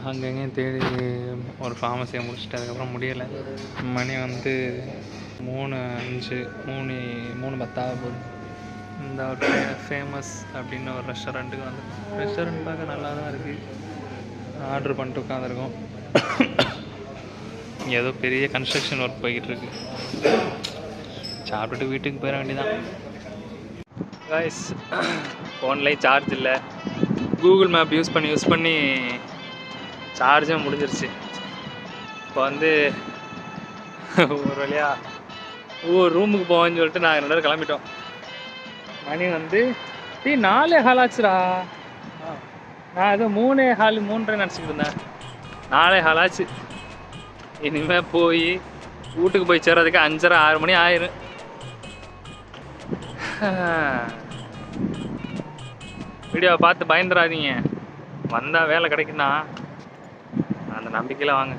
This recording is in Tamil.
அங்கங்கேயும் தேடி ஒரு ஃபார்மசியை முடிச்சுட்டு அதுக்கப்புறம் முடியலை. மணி வந்து 3:05 3:10 போகுது. இந்த ஒரு ஃபேமஸ் அப்படின்னு ஒரு ரெஸ்டாரண்ட்டுக்கு வந்து ரெஸ்டாரண்ட் பார்க்க நல்லா தான் இருக்குது. ஆர்டர் பண்ணிட்டு உட்காந்துருக்கோம். ஏதோ பெரிய கன்ஸ்ட்ரக்ஷன் ஒர்க் போய்கிட்டு இருக்கு. சாப்பிட்டுட்டு வீட்டுக்கு போயிட வேண்டியதான். காய்ஸ், ஃபோன்லேயும் சார்ஜ் இல்லை. கூகுள் மேப் யூஸ் பண்ணி சார்ஜும் முடிஞ்சிருச்சு. இப்போ வந்து ஒரு வழியாக ரூமுக்கு போவேன்னு சொல்லிட்டு நாங்கள் 2 பேரும் கிளம்பிட்டோம். மணி வந்து 4:15 ஆச்சுடா. நான் ஏதோ 3:15 நினச்சிக்கிட்டு இருந்தேன். 4:15 ஆச்சு. இனிமேல் போய் வீட்டுக்கு போய் சேர்றதுக்கு 5:30 6 மணி ஆயிரும். வீடியோவை பார்த்து பயந்துடாதீங்க. வந்தால் வேலை கிடைக்குன்னா அந்த நம்பிக்கையில் வாங்க.